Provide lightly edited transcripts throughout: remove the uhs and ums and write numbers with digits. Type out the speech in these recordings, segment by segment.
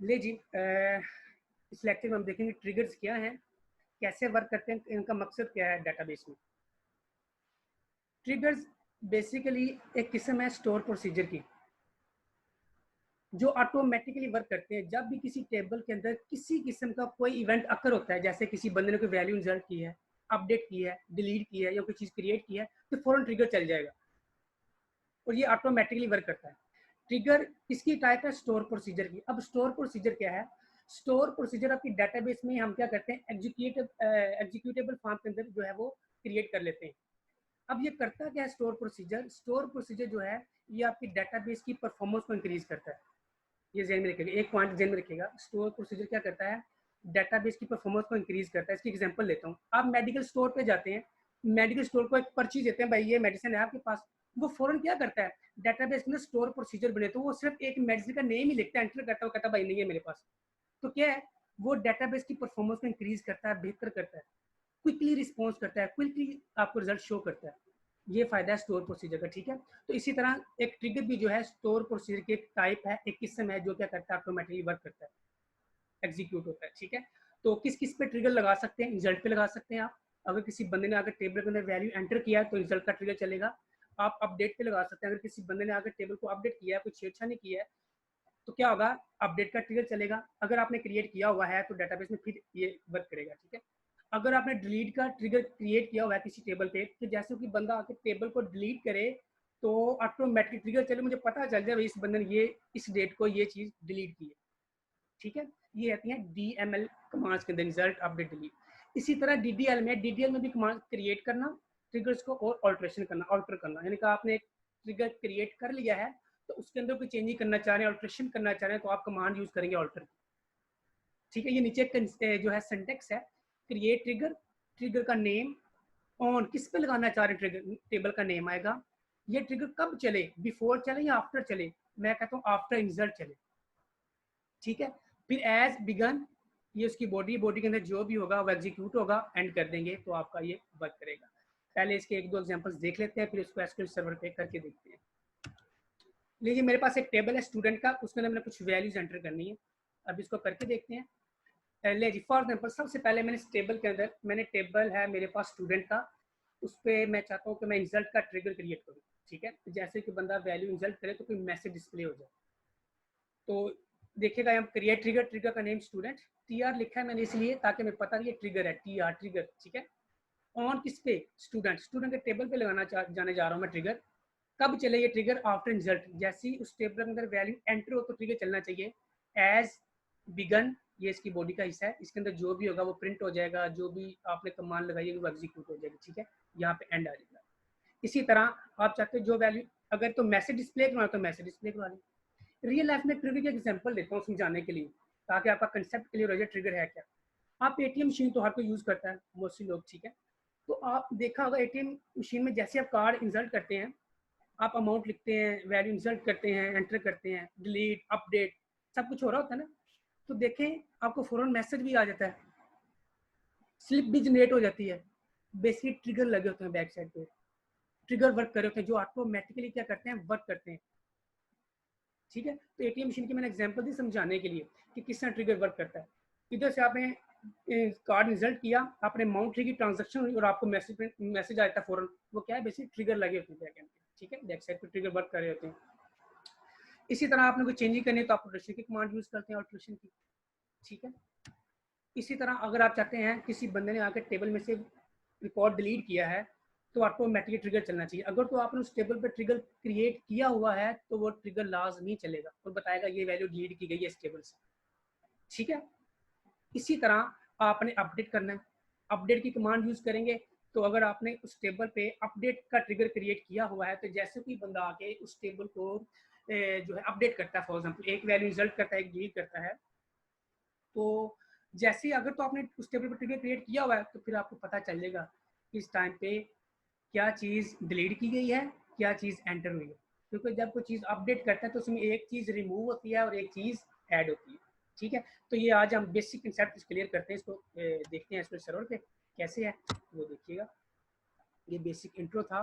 ले जी, इस लेक्चर में हम देखेंगे ट्रिगर्स क्या हैं, कैसे वर्क करते हैं, इनका मकसद क्या है डेटाबेस में। ट्रिगर्स बेसिकली एक किस्म है स्टोर प्रोसीजर की, जो ऑटोमेटिकली वर्क करते हैं। जब भी किसी टेबल के अंदर किसी किस्म का कोई इवेंट अकर होता है, जैसे किसी बंदे ने कोई वैल्यू इंसर्ट की है, अपडेट की है, डिलीट की है या कोई चीज़ क्रिएट की है, तो फौरन ट्रिगर चल जाएगा और ये ऑटोमेटिकली वर्क करता है। ट्रिगर इसकी टाइप है स्टोर प्रोसीजर की। अब स्टोर प्रोसीजर क्या है? स्टोर प्रोसीजर आपकी डेटाबेस में हम क्या करते हैं, एग्जीक्यूटेबल फॉर्म के अंदर जो है वो क्रिएट कर लेते हैं। अब ये करता क्या है स्टोर प्रोसीजर? स्टोर प्रोसीजर जो है ये आपकी डेटाबेस की परफॉर्मेंस को इंक्रीज करता है। ये ध्यान में रखिएगा, एक पॉइंट ध्यान में रखिएगा, स्टोर प्रोसीजर क्या करता है? डेटाबेस की परफॉर्मेंस को इंक्रीज करता है। इसकी एग्जांपल लेता हूँ, आप मेडिकल स्टोर पे जाते हैं, मेडिकल स्टोर को एक पर्ची देते हैं, भाई ये मेडिसिन है आपके पास, वो फौरन क्या करता है, डेटाबेस के अंदर स्टोर प्रोसीजर बने तो वो सिर्फ एक मेडिसिन का नेम ही लिखता है, एंटर करता है, वो कहता है भाई नहीं है मेरे पास। तो क्या है, वो डेटाबेस की परफॉर्मेंस को इंक्रीज करता है, बेहतर करता है, क्विकली रिस्पॉन्स करता है, क्विकली आपको रिजल्ट शो करता है। ये फायदा है स्टोर प्रोसीजर का, ठीक है। तो इसी तरह एक ट्रिगर भी जो है स्टोर प्रोसीजर की एक टाइप है, एक किस्म है जो क्या करता है, ऑटोमेटिकली वर्क करता है, एग्जीक्यूट होता है, ठीक है। तो किस किस पे ट्रिगर लगा सकते हैं? रिजल्ट पे लगा सकते हैं आप। अगर किसी बंदे ने अगर टेबल के अंदर वैल्यू एंटर किया है तो रिजल्ट का ट्रिगर चलेगा। आप अपडेट पे लगा सकते हैं, अगर किसी बंदे ने आकर टेबल को अपडेट किया है, कुछ छेड़छाड़ किया है, तो क्या होगा, अपडेट का ट्रिगर चलेगा। अगर आपने क्रिएट किया हुआ है तो डेटाबेस में फिर ये वर्क करेगा, ठीक है। अगर आपने डिलीट का ट्रिगर क्रिएट किया हुआ है किसी टेबल पे, तो जैसे कि बंदा आके टेबल को डिलीट करे तो ऑटोमेटिक ट्रिगर चले, मुझे पता चल जाए भाई इस बंदे ने ये इस डेट को ये चीज डिलीट की है, ठीक है। ये आती है DML कमांड्स के अंदर, रिजल्ट अपडेट डिलीट। इसी तरह DDL में भी कमांड क्रिएट करना, ट्रिगर्स को और ऑल्ट्रेशन करना, ऑल्टर करना, यानी कि आपने एक ट्रिगर क्रिएट कर लिया है तो उसके अंदर कोई चेंजिंग करना चाह रहे हैं, ऑल्ट्रेशन करना चाह रहे हैं, तो आप कमांड यूज करेंगे ऑल्टर, ठीक है। ये नीचे जो है सिंटेक्स है, क्रिएट ट्रिगर, ट्रिगर का नेम, ऑन किस पे लगाना चाह रहे हैं ट्रिगर, टेबल का नेम आएगा, ये ट्रिगर कब चले, बिफोर चले या आफ्टर चले, मैं कहता हूँ आफ्टर इंसर्ट चले, ठीक है। फिर एज बिगन, ये उसकी बॉडी के अंदर जो भी होगा वो एग्जीक्यूट होगा, एंड कर देंगे तो आपका ये वर्क करेगा। पहले इसके एक दो एग्जांपल्स देख लेते हैं, फिर इसको एसक्यूएल सर्वर पे करके देखते हैं। लीजिए मेरे पास एक टेबल है स्टूडेंट का, उसके अंदर मैंने कुछ वैल्यूज एंटर करनी है, अब इसको करके देखते हैं। ले जी फॉर एग्जाम्पल, सबसे पहले मैंने इस टेबल के अंदर, मैंने टेबल है मेरे पास स्टूडेंट का, उस पर मैं चाहता हूँ कि मैं इंसल्ट का ट्रिगर क्रिएट करूँ, ठीक है। जैसे कि बंदा वैल्यू इंसल्ट करे तो कोई मैसेज डिस्प्ले हो जाए। तो देखिएगा यहाँ क्रिएट ट्रिगर, ट्रिगर का नेम स्टूडेंट, TR लिखा है मैंने इसलिए ताकि मैं पता ये ट्रिगर है, TR ट्रिगर, ठीक है। ऑन किस पे? स्टूडेंट, स्टूडेंट के टेबल पे लगाना जाने जा रहा हूँ मैं ट्रिगर। कब चले ये ट्रिगर? आफ्टर रिजल्ट, जैसे ही उस टेबल के अंदर वैल्यू एंटर हो तो ट्रिगर चलना चाहिए। एज बिगन, ये इसकी बॉडी का हिस्सा है, इसके अंदर जो भी होगा वो प्रिंट हो जाएगा, जो भी आपने कमांड लगाई है वो एग्जीक्यूट हो जाएगी, ठीक है। यहाँ पे एंड आ जाएगा। इसी तरह आप चाहते हो जो वैल्यू, अगर तो मैसेज डिस्प्ले करवाना तो मैसेज डिस्प्ले करवा लें। रियल लाइफ में ट्रिगर का एग्जांपल देता हूँ समझाने के लिए, ताकि आपका कंसेप्ट क्लियर हो जाए ट्रिगर है क्या। आप ATM मशीन तो हर कोई यूज करता है, मोस्टली लोग, ठीक है। तो आप देखा होगा ATM मशीन में जैसे आप कार्ड इंसर्ट करते हैं, आप अमाउंट लिखते हैं, वैल्यू इंसर्ट करते हैं, एंटर करते हैं, डिलीट, अपडेट, सब कुछ हो रहा होता है ना। तो देखें आपको फौरन मैसेज भी आ जाता है, स्लिप भी जनरेट हो जाती है। बेसिक ट्रिगर लगे होते हैं बैक साइड पे, ट्रिगर वर्क कर रहे होते हैं जो ऑटोमेटिकली क्या करते हैं, वर्क करते हैं, ठीक है। तो ATM मशीन की मैंने एग्जांपल दी समझाने के लिए कि किस तरह ट्रिगर वर्क करता है। इधर से आपने कार्ड रिजल्ट किया, आपने अमाउंट की ट्रांजेक्शन हुई और आपको मैसेज आ जाता है फौरन, वो क्या है, बेसिक ट्रिगर लगे होते हैं बैक एंड पे, ठीक है, बैक साइड पे ट्रिगर वर्क कर रहे होते हैं। इसी तरह आपने कोई चेंजिंग करनी है तो आप ऑल्ट्रेशन की कमांड यूज करते हैं, ऑल्ट्रेशन की, ठीक है। इसी तरह अगर आप चाहते हैं किसी बंदे ने आकर टेबल में से रिकॉर्ड डिलीट किया है तो ऑटोमेटिकली ट्रिगर चलना चाहिए। अगर तो आपने उस टेबल पर ट्रिगर क्रिएट किया हुआ है तो वो ट्रिगर लाजमी चलेगा और बताएगा ये वैल्यू डिलीट की गई है इस टेबल से, ठीक है। इसी तरह आपने अपडेट करना है, अपडेट की कमांड यूज करेंगे। तो अगर आपने उस टेबल पे अपडेट का ट्रिगर क्रिएट किया हुआ है तो जैसे कोई बंदा आके उस टेबल को जो है अपडेट करता है, फॉर एग्जाम्पल एक वैल्यू रिजल्ट करता है, एक डिलीट करता है, तो जैसे अगर तो आपने उस टेबल पर ट्रिगर क्रिएट किया हुआ है तो फिर आपको पता चल जाएगा कि इस टाइम पे क्या चीज़ डिलीट की गई है, क्या चीज़ एंटर हुई है। क्योंकि जब कोई चीज़ अपडेट करता है तो उसमें एक चीज़ रिमूव होती है और एक चीज़ ऐड होती है, ठीक है। तो ये आज हम बेसिक कंसेप्ट क्लियर करते हैं, इसको देखते हैं इसको सर्वर पे कैसे है वो देखिएगा। ये बेसिक इंट्रो था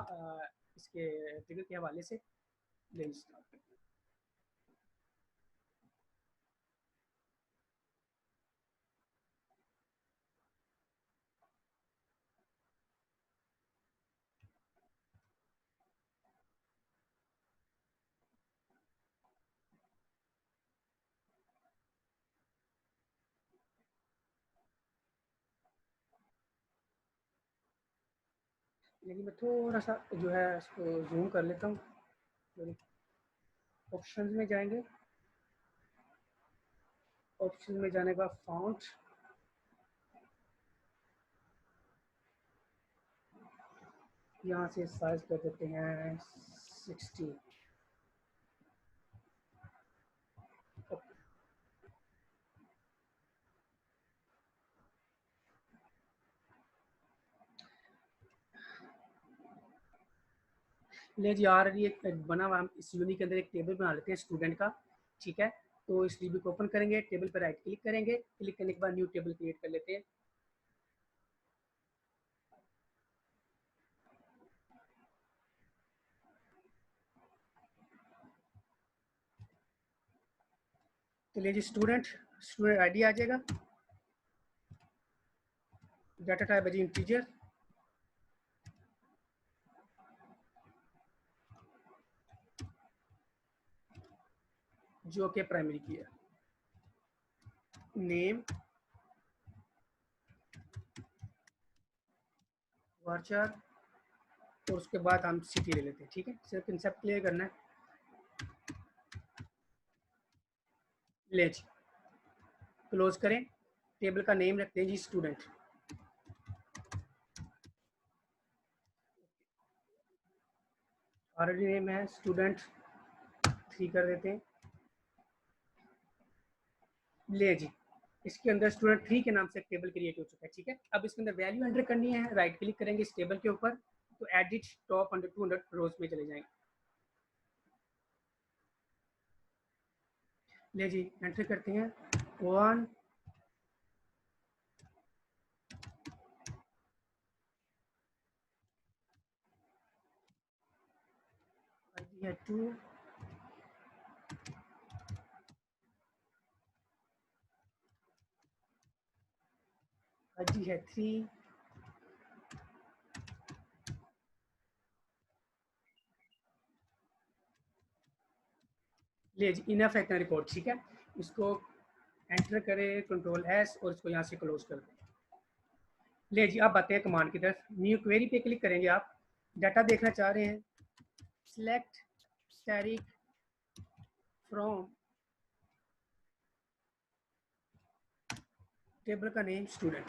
इसके ट्रिगर के हवाले से। स्टार्ट करते हैं। लेकिन मैं थोड़ा सा जो है इसको जूम कर लेता हूँ। ऑप्शन में जाएंगे, ऑप्शन में जाने के बाद फॉन्ट, यहाँ से साइज कर देते हैं 60। ले जी ऑलरेडी एक बना हुआ, हम इस यूनिट के अंदर एक टेबल बना लेते हैं स्टूडेंट का। ठीक है, तो इस डीबी को ओपन करेंगे, टेबल पर राइट क्लिक करेंगे, क्लिक करने के बाद न्यू टेबल क्रिएट कर लेते हैं। तो ले जी स्टूडेंट, स्टूडेंट आईडी आ जाएगा, डाटा टाइप है जी इंटीजर, जो कि प्राइमरी की है। नेम वार्चर, और उसके बाद हम सिटी ले लेते हैं। ठीक है, सिर्फ कंसेप्ट क्लियर करना है। ले जी क्लोज करें, टेबल का नेम रखते हैं जी स्टूडेंट। ऑलरेडी नेम है स्टूडेंट 3 कर देते हैं। ले जी इसके अंदर स्टूडेंट 3 के नाम से एक टेबल क्रिएट हो चुका है। ठीक है, अब इसके अंदर वैल्यू एंटर करनी है, राइट क्लिक करेंगे इस टेबल के ऊपर, तो एडिट टॉप अंडर 200 रोज में चले जाएंगे। ले जी एंटर करते हैं 1, आईडी है 2, आईडी है 3, ले जी इनफ है इतना रिकॉर्ड। ठीक है, इसको एंटर करें कंट्रोल एस और इसको यहाँ से क्लोज कर दें। ले जी अब आते हैं कमांड की तरफ। न्यू क्वेरी पे क्लिक करेंगे, आप डाटा देखना चाह रहे हैं, सिलेक्ट तारीख फ्रॉम टेबल का नेम स्टूडेंट।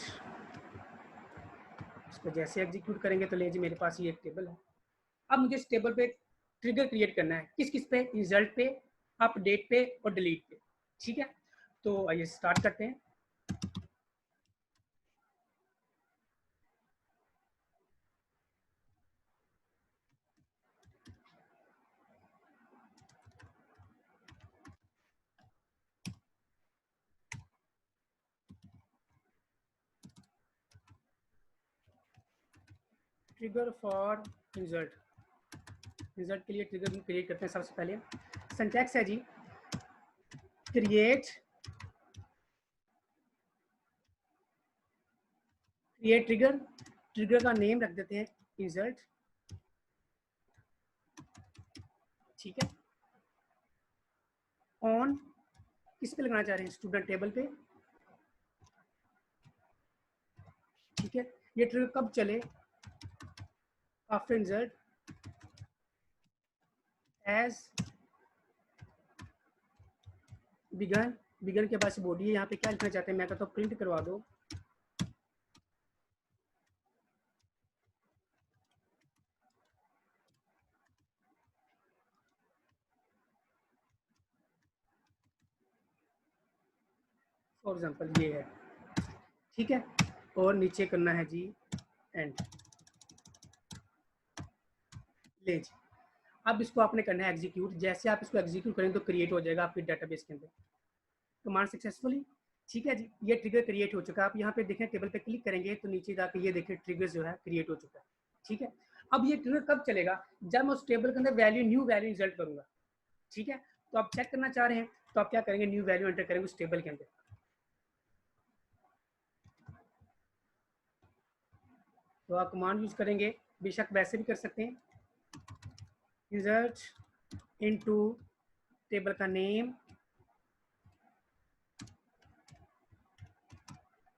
इसको जैसे एग्जीक्यूट करेंगे तो ले जी मेरे पास ये एक टेबल है। अब मुझे इस टेबल पे ट्रिगर क्रिएट करना है, किस किस पे, रिजल्ट पे, अपडेट पे और डिलीट पे। ठीक है, तो आइए स्टार्ट करते हैं। ट्रिगर फॉर रिजल्ट, रिजल्ट के लिए ट्रिगर क्रिएट करते हैं। सबसे पहले सिंटैक्स है जी क्रिएट, क्रिएट ट्रिगर, ट्रिगर का नेम रख देते हैं रिजल्ट। ठीक है, ऑन किस पे लगाना चाह रहे हैं, स्टूडेंट टेबल पे। ठीक है, ये ट्रिगर कब चले, after result as begin, begin के पास बॉडी है, यहाँ पे क्या लिखना चाहते हैं, मैं कहता हूँ प्रिंट करवा दो। फॉर एग्जाम्पल ये है। ठीक है, और नीचे करना है जी एंड। ले जी अब इसको आपने करना है एग्जीक्यूट। जैसे आप इसको एग्जीक्यूट करें तो क्रिएट हो जाएगा आपके डाटाबेस के अंदर कमांड सक्सेसफुली। ठीक है जी, ये ट्रिगर क्रिएट हो चुका है। आप यहाँ पे देखें टेबल पे क्लिक करेंगे तो नीचे जाके ये देखें ट्रिगर जो है क्रिएट हो चुका है। ठीक है, अब ये ट्रिगर कब चलेगा, जब मैं उस टेबल के अंदर वैल्यू, न्यू वैल्यू इंसर्ट करूंगा। ठीक है, तो आप चेक करना चाह रहे हैं तो आप क्या करेंगे, न्यू वैल्यू एंटर करेंगे उस टेबल के अंदर। तो आप कमांड यूज करेंगे, बेशक वैसे भी कर सकते हैं, इंसर्ट इनटू टेबल का नेम,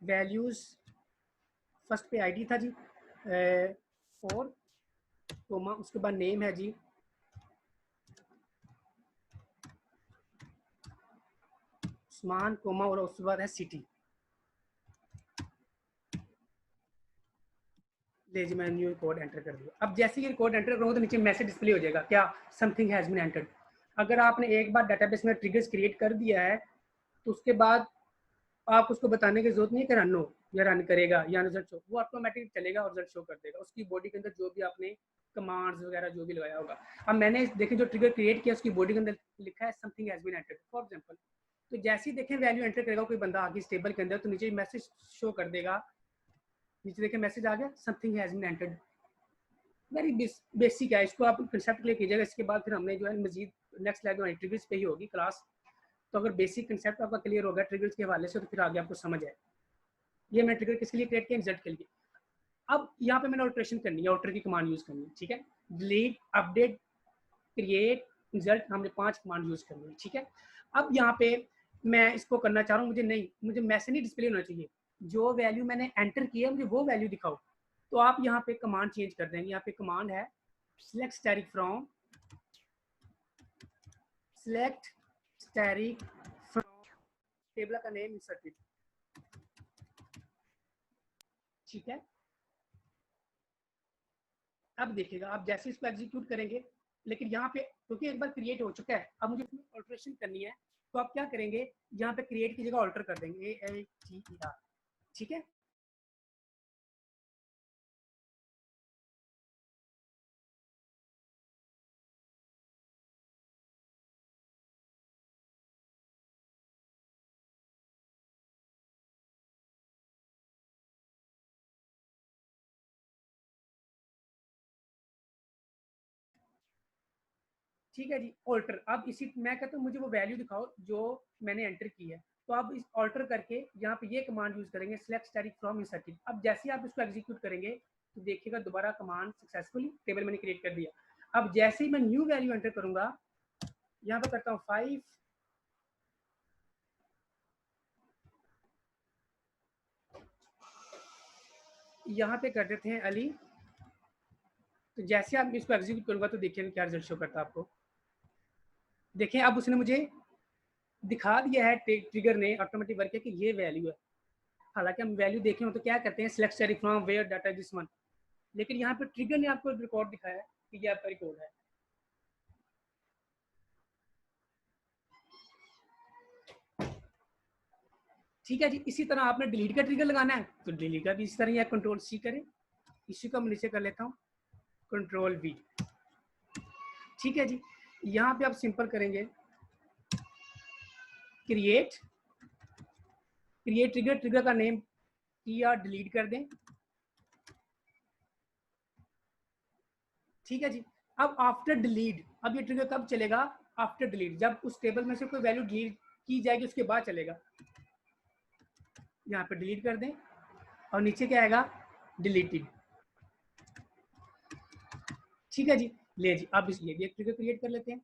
वैल्यूज, फर्स्ट पे आईडी था जी 4, कोमा, उसके बाद नेम है जी, उस्मान, कोमा, और उसके बाद है सिटी। ले जी, मैंने न्यू कोड एंटर कर दिया। अब जैसे ही कोड एंटर करूँगा तो नीचे मैसेज डिस्प्ले हो जाएगा, क्या, समथिंग हैज बीन एंटर्ड। अगर आपने एक बार डाटाबेस में ट्रिगर्स क्रिएट कर दिया है तो उसके बाद आप उसको बताने की जरूरत नहीं है कि रन हो या रन करेगा या रिजल्ट शो, वो ऑटोमेटिक चलेगा और रिजल्ट शो कर देगा उसकी बॉडी के अंदर जो भी आपने कमांड्स वगैरह जो भी लगाया होगा। अब मैंने देखिए जो ट्रिगर क्रिएट किया उसकी बॉडी के अंदर लिखा है something has been entered for example. तो जैसे ही देखें वैल्यू एंटर करेगा कोई बंदा आगे इस टेबल के अंदर तो नीचे मैसेज शो कर देगा, नीचे देखें मैसेज आ गया something has been entered. Very basic है, इसको आप कंसेप्ट क्लियर कीजिएगा। इसके बाद फिर हमने जो है मजीद नेक्स्ट लेवल हमारी ट्रिगर्स पे ही होगी क्लास। तो अगर बेसिक कंसेप्ट आपका क्लियर होगा ट्रिगर्स के हवाले से तो फिर आगे आपको समझ आए। ये मैं ट्रिगर किसके लिए क्रिएट किया, रिजल्ट के लिए। अब यहाँ पे मैंने ऑल्ट्रेशन करनी है, ऑल्टर की कमांड यूज करनी है, ठीक है। डिलीट, अपडेट, क्रिएट, रिजल्ट, हमने 5 कमांड यूज करनी है, ठीक है। अब यहाँ पे मैं इसको करना चाह रहा हूँ, मुझे नहीं, मुझे मैसेज नहीं डिस्प्ले होना चाहिए, जो वैल्यू मैंने एंटर किया मुझे वो वैल्यू दिखाओ। तो आप यहाँ पे कमांड चेंज कर देंगे। यहाँ पे कमांड है select static from टेबल का नेम इंसर्टेड, ठीक है। अब देखिएगा आप जैसे इसको एग्जीक्यूट करेंगे, लेकिन यहाँ पे क्योंकि एक बार क्रिएट हो चुका है अब मुझे इसमें ऑल्ट्रेशन करनी है, तो आप क्या करेंगे, यहाँ पे क्रिएट की जगह ऑल्टर कर देंगे ALTER, ठीक है। ठीक है जी, ऑल्टर। अब इसी मैं कहता हूँ मुझे वो वैल्यू दिखाओ जो मैंने एंटर की है, तो आप इस ऑल्टर करके यहाँ पे ये कमांड यूज करेंगे select static from inserted। अब जैसे आप इसको एग्जीक्यूट करेंगे तो देखिएगा दोबारा कमांड सक्सेसफुली टेबल मैंने क्रिएट कर दिया। अब जैसे ही मैं न्यू वैल्यू एंटर करूंगा, यहाँ पे करता हूँ 5, यहाँ पे कर देते हैं अली। तो जैसे आप इसको एग्जीक्यूट करूंगा तो देखिए क्या रिजल्ट शो करता है आपको। देखिए अब उसने मुझे दिखा दिया है, ट्रिगर ने ऑटोमेटिक वर्क किया कि ये वैल्यू है। हालांकि हम वैल्यू देखें तो क्या करते हैं select static from where data is this one, लेकिन यहाँ पे ट्रिगर ने आपको रिकॉर्ड दिखाया है कि ये आपका रिकॉर्ड है। ठीक है जी, इसी तरह आपने डिलीट का ट्रिगर लगाना है तो डिलीट का भी इसी तरह, या कंट्रोल सी करें, इसी को मैं नीचे कर लेता हूँ कंट्रोल V, ठीक है जी। यहाँ पे आप सिंपल करेंगे क्रिएट, क्रिएट ट्रिगर, ट्रिगर का नेम या डिलीट कर दें, ठीक है जी। अब आफ्टर डिलीट, अब ये ट्रिगर कब चलेगा, आफ्टर डिलीट, जब उस टेबल में से कोई वैल्यू डिलीट की जाएगी उसके बाद चलेगा। यहाँ पे डिलीट कर दें और नीचे क्या आएगा, डिलीटेड, ठीक है जी। ले जी, अब ये भी एक ट्रिगर क्रिएट कर लेते हैं।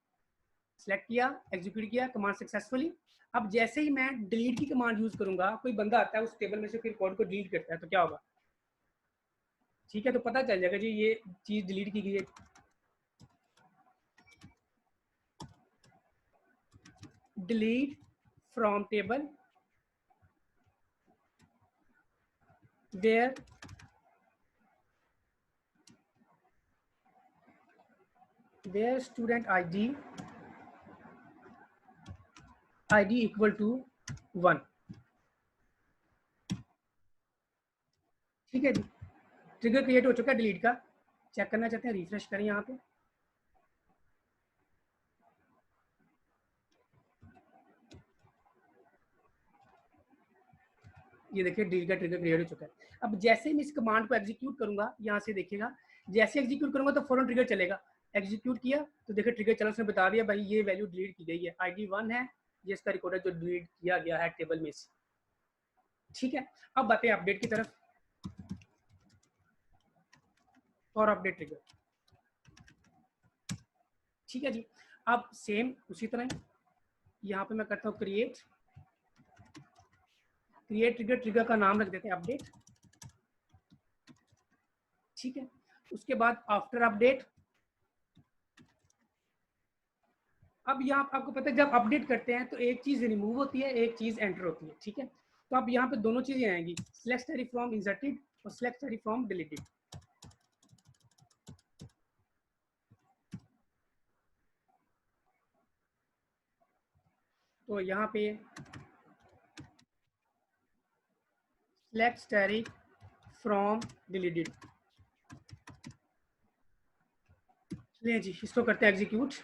सेलेक्ट किया, एग्जीक्यूट किया, कमांड सक्सेसफुली। अब जैसे ही मैं डिलीट की कमांड यूज करूंगा, कोई बंदा आता है उस टेबल में से फिर कोड को डिलीट करता है तो क्या होगा, ठीक है, तो पता चल जाएगा जी ये चीज डिलीट की गई है। Delete from table where student ID equal to 1, ठीक है जी। ट्रिगर क्रिएट हो चुका है डिलीट का, चेक करना चाहते हैं, रिफ्रेश करें यहाँ पे। ये देखिए डिलीट का ट्रिगर क्रिएट हो चुका है। अब जैसे ही मैं इस कमांड को एग्जीक्यूट करूंगा, यहाँ से देखिएगा जैसे एग्जीक्यूट करूंगा तो फौरन ट्रिगर चलेगा। एग्जीक्यूट किया तो देखिए ट्रिगर चला, उसने बता दिया भाई ये वैल्यू डिलीट की गई है, ID 1 है, ये इसका रिकॉर्ड है जो डिलीट किया गया है टेबल में से, ठीक है। अब बातें अपडेट की तरफ, और अपडेट ट्रिगर, ठीक है जी। अब सेम उसी तरह यहाँ पे मैं करता हूँ क्रिएट, ट्रिगर, ट्रिगर का नाम रख देते हैं अपडेट, ठीक है। उसके बाद आफ्टर अपडेट। अब यहाँ आपको पता है जब अपडेट करते हैं तो एक चीज रिमूव होती है, एक चीज एंटर होती है, ठीक है। तो अब यहाँ पे दोनों चीजें आएंगी, सिलेक्ट स्टडी फ्रॉम इंसर्टेड और सिलेक्ट स्टडी फ्रॉम डिलीटेड। तो यहाँ पे सिलेक्ट स्टडी फ्रॉम डिलीटेड, चलिए जी इसको करते हैं एग्जीक्यूट।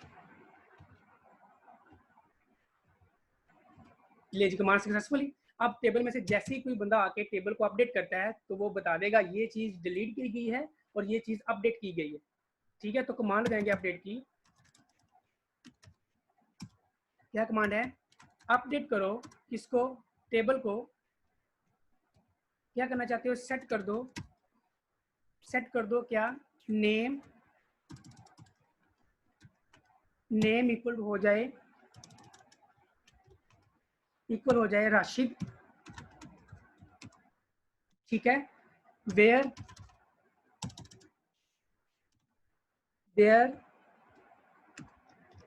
ले जी कमांड सक्सेसफुली। अब टेबल में से जैसे ही कोई बंदा आके टेबल को अपडेट करता है तो वो बता देगा ये चीज डिलीट की गई है और ये चीज अपडेट की गई है, ठीक है। तो कमांड लगाएंगे अपडेट की, क्या कमांड है, अपडेट करो किसको, टेबल को। क्या करना चाहते हो, सेट कर दो क्या, नेम, नेम इक्वल हो जाए राशिद, ठीक है। Where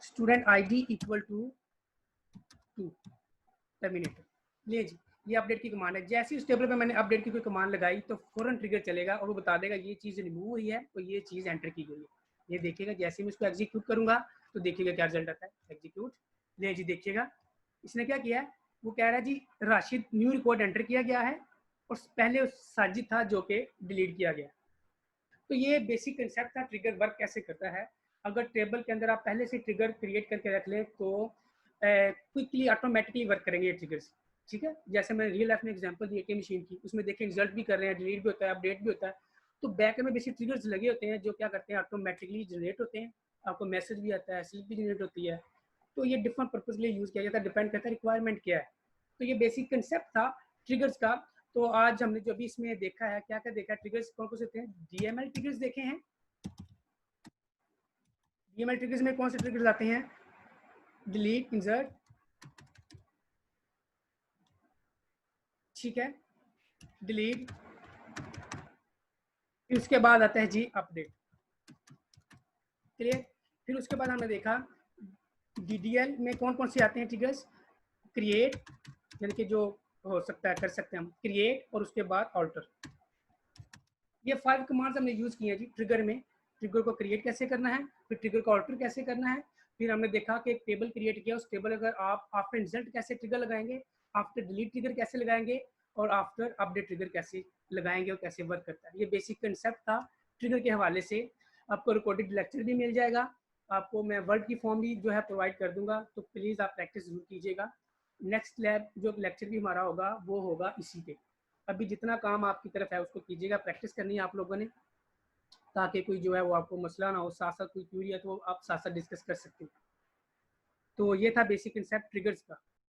student ID equal to 2 terminator. ले जी ये अपडेट की कमांड है। जैसे इस टेबल पे मैंने अपडेट की कोई कमांड लगाई तो फौरन ट्रिगर चलेगा और वो बता देगा ये चीज़ रिमूव हुई है और ये चीज़ एंटर की गई है। ये देखिएगा जैसे मैं इसको एग्जीक्यूट करूंगा तो देखिएगा क्या रिजल्ट आता है। एग्जीक्यूट, ले जी देखिएगा इसने क्या किया है, वो कह रहा है जी राशिद न्यू रिकॉर्ड एंटर किया गया है और पहले साजिद था जो कि डिलीट किया गया। तो ये बेसिक कंसेप्ट था ट्रिगर वर्क कैसे करता है। अगर टेबल के अंदर आप पहले से ट्रिगर क्रिएट करके रख लें तो क्विकली ऑटोमेटिकली वर्क करेंगे ये ट्रिगर्स, ठीक है। जैसे मैंने रियल लाइफ में एग्जांपल दी एटीएम मशीन की, उसमें देखें रिजल्ट भी कर रहे हैं, डिलीट भी होता है, अपडेट भी होता है। तो बैक में बेसिक ट्रिगर्स लगे होते हैं जो क्या करते हैं ऑटोमेटिकली जनरेट होते हैं, आपको मैसेज भी आता है, स्लिप भी जनरेट होती है। तो ये डिफरेंट पर्पज के लिए यूज़ किया जाता है, डिपेंड करता है रिक्वायरमेंट क्या है। तो ये बेसिक कंसेप्ट था ट्रिगर्स का। तो आज हमने जो भी इसमें देखा है, क्या क्या देखा है, ट्रिगर्स कौन कौन से थे, डीएमएल ट्रिगर्स देखे हैं। डीएमएल ट्रिगर्स में कौन से ट्रिगर्स आते हैं, डिलीट, इंसर्ट, ठीक है, डिलीट, फिर उसके बाद आता है जी अपडेट, क्लियर। फिर उसके बाद हमने देखा डीडीएल में कौन कौन से आते हैं ट्रिगर्स, क्रिएट यानी कि जो हो सकता है कर सकते हैं हम, क्रिएट और उसके बाद ऑल्टर। ये 5 कमांड्स हमने यूज किए हैं जी ट्रिगर में। ट्रिगर को क्रिएट कैसे करना है, फिर ट्रिगर को ऑल्टर कैसे करना है, फिर हमने देखा कि एक टेबल क्रिएट किया, उस टेबल अगर आप आफ्टर इंसर्ट कैसे ट्रिगर लगाएंगे, आफ्टर डिलीट ट्रिगर कैसे लगाएंगे और आफ्टर अपडेट ट्रिगर कैसे लगाएंगे और कैसे वर्क करता है। ये बेसिक कंसेप्ट था ट्रिगर के हवाले से। आपको रिकॉर्डेड लेक्चर भी मिल जाएगा, आपको मैं वर्ड की फॉर्म भी जो है प्रोवाइड कर दूंगा, तो प्लीज़ आप प्रैक्टिस जरूर कीजिएगा। नेक्स्ट लैब जो लेक्चर भी हमारा होगा वो होगा इसी पे। अभी जितना काम आपकी तरफ है उसको कीजिएगा, प्रैक्टिस करनी है आप लोगों ने, ताकि कोई जो है वो आपको मसला ना हो, साथ साथ कोई क्यूरी है तो आप साथ साथ डिस्कस कर सकते हैं। तो ये था बेसिक कंसेप्ट ट्रिगर्स का।